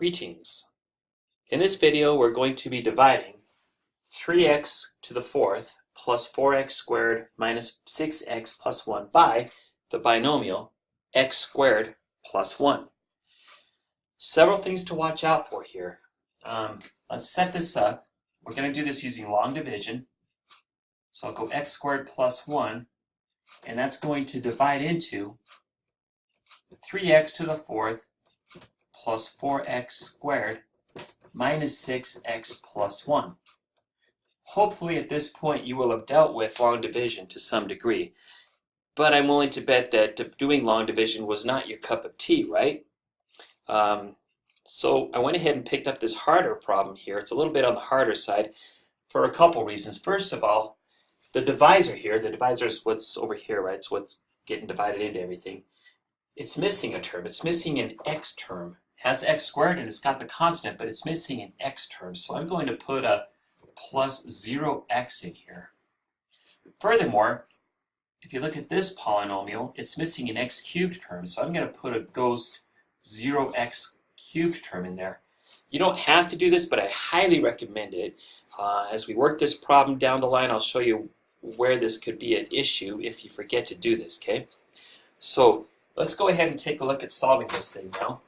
Greetings. In this video we're going to be dividing 3x to the fourth plus 4x squared minus 6x plus 1 by the binomial x squared plus 1. Several things to watch out for here. Let's set this up. We're going to do this using long division. So I'll go x squared plus 1, and that's going to divide into 3x to the fourth plus 4x squared minus 6x plus 1. Hopefully at this point you will have dealt with long division to some degree, but I'm willing to bet that doing long division was not your cup of tea, right? So I went ahead and picked up this harder problem here. It's a little bit on the harder side for a couple reasons. First of all, the divisor here, the divisor is what's over here, right? It's what's getting divided into everything. It's missing a term. It's missing an x term. It has x squared and it's got the constant, but it's missing an x term. So I'm going to put a plus 0x in here. Furthermore, if you look at this polynomial, it's missing an x cubed term. So I'm going to put a ghost 0x cubed term in there. You don't have to do this, but I highly recommend it. As we work this problem down the line, I'll show you where this could be an issue if you forget to do this, okay? So let's go ahead and take a look at solving this thing now.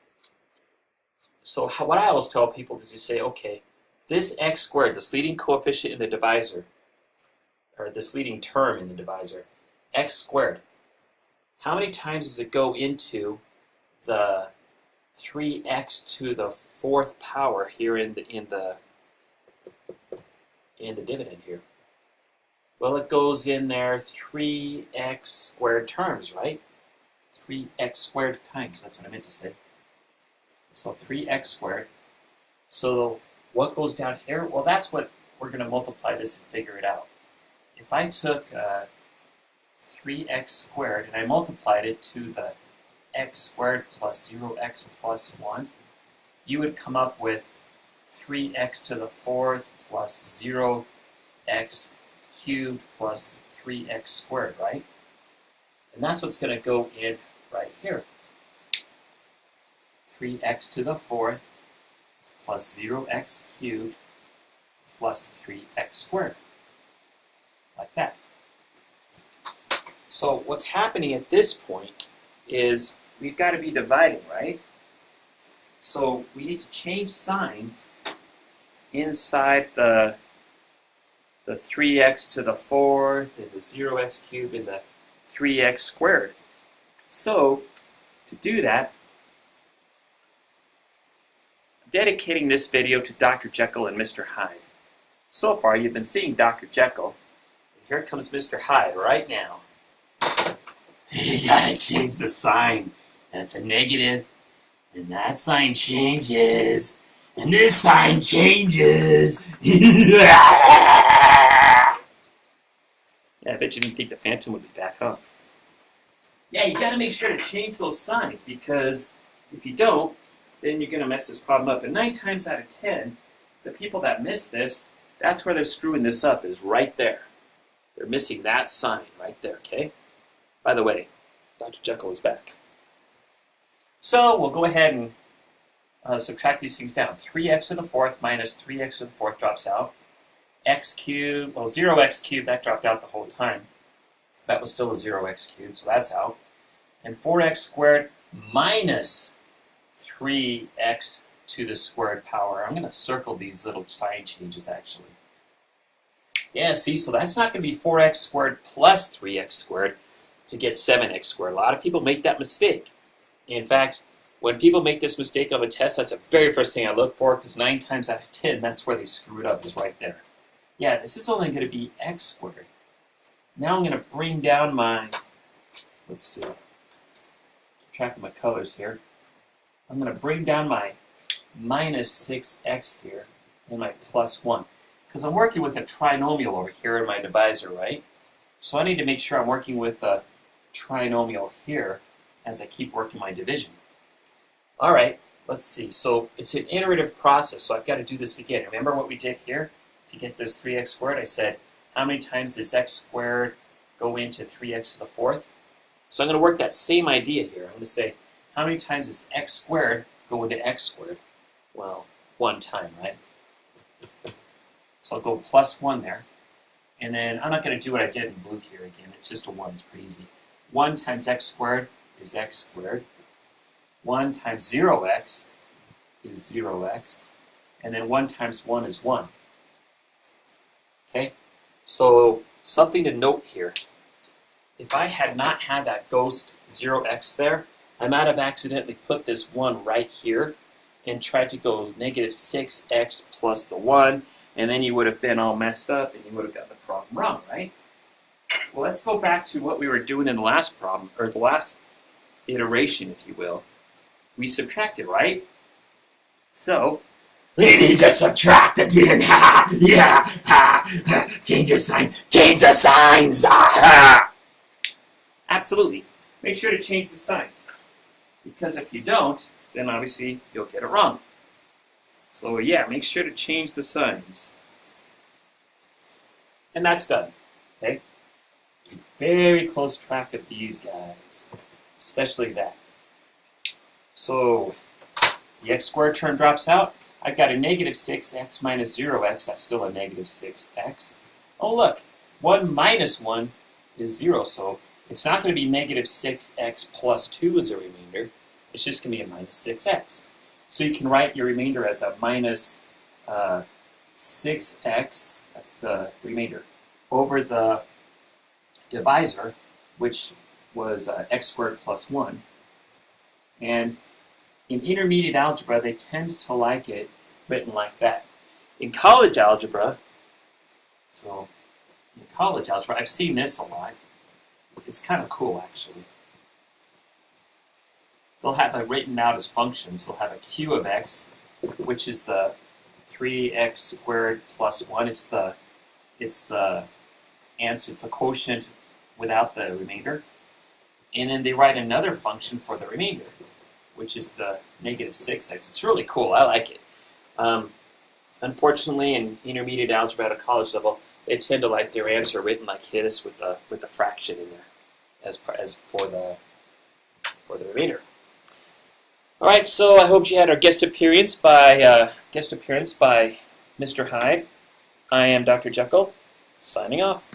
So what I always tell people is you say, okay, this x squared, this leading coefficient in the divisor, or this leading term in the divisor, x squared, how many times does it go into the 3x to the fourth power here in the dividend here? Well, it goes in there 3x squared terms, right? 3x squared times, that's what I meant to say. So 3x squared. So what goes down here? Well, that's what we're going to multiply this and figure it out. If I took 3x squared and I multiplied it to the x squared plus 0x plus 1, you would come up with 3x to the fourth plus 0x cubed plus 3x squared, right? And that's what's going to go in right here. 3x to the fourth plus 0x cubed plus 3x squared. Like that. So what's happening at this point is we've got to be dividing, right? So we need to change signs inside the 3x to the fourth and the 0x cubed and the 3x squared. So to do that, I'm dedicating this video to Dr. Jekyll and Mr. Hyde. So far you've been seeing Dr. Jekyll, and here comes Mr. Hyde right now. You gotta change the sign. That's a negative, and that sign changes, and this sign changes. Yeah, I bet you didn't think the Phantom would be back, huh? Yeah, you gotta make sure to change those signs, because if you don't, then you're gonna mess this problem up. And 9 times out of 10, the people that miss this, that's where they're screwing this up, is right there. They're missing that sign right there, okay? By the way, Dr. Jekyll is back. So we'll go ahead and subtract these things down. 3x to the fourth minus 3x to the fourth drops out. X cubed, well, 0x cubed, that dropped out the whole time. That was still a 0x cubed, so that's out. And 4x squared minus 3x to the squared power. I'm going to circle these little sign changes, actually. Yeah, see, so that's not going to be 4x squared plus 3x squared to get 7x squared. A lot of people make that mistake. In fact, when people make this mistake on the test, that's the very first thing I look for, because 9 times out of 10, that's where they screw it up, is right there. Yeah, this is only going to be x squared. Now I'm going to bring down my, let's see, keep track of my colors here. I'm going to bring down my minus 6x here and my plus 1. Because I'm working with a trinomial over here in my divisor, right? So I need to make sure I'm working with a trinomial here as I keep working my division. All right, let's see. So it's an iterative process, so I've got to do this again. Remember what we did here? To get this 3x squared, I said, how many times does x squared go into 3x to the fourth? So I'm going to work that same idea here. I'm going to say, how many times does x squared go into x squared? well, 1 time, right? So I'll go plus 1 there. And then I'm not going to do what I did in blue here again. It's just a 1. It's pretty easy. 1 times x squared is x squared. 1 times 0x is 0x. And then 1 times 1 is 1. Okay? So something to note here. If I had not had that ghost 0x there, I might have accidentally put this 1 right here and tried to go negative 6x plus the 1, and then you would have been all messed up and you would have got the problem wrong, right? Well, let's go back to what we were doing in the last problem, or the last iteration, if you will. We subtracted, right? So, we need to subtract again. Ha! Yeah! Ha! Change the sign. Change the signs. Ha! Absolutely. Make sure to change the signs. Because if you don't, then obviously you'll get it wrong. So yeah, make sure to change the signs. And that's done. Okay? Keep very close track of these guys. Especially that. So the x squared term drops out. I've got a negative 6x minus 0x. That's still a negative 6x. Oh look, 1 minus 1 is 0. So it's not going to be negative 6x plus 2 as a remainder. It's just going to be a minus 6x. So you can write your remainder as a minus 6x, that's the remainder, over the divisor, which was x squared plus 1. And in intermediate algebra, they tend to like it written like that. In college algebra, I've seen this a lot. It's kind of cool, actually. They'll have it written out as functions. They'll have a q of x, which is the 3x squared plus 1. It's the answer. It's a quotient without the remainder. And then they write another function for the remainder, which is the negative 6x. It's really cool. I like it. Unfortunately, in intermediate algebra at a college level, they tend to like their answer written like this with the fraction in there as for the remainder. All right, so I hope you had our guest appearance by Mr. Hyde. I am Dr. Jekyll, signing off.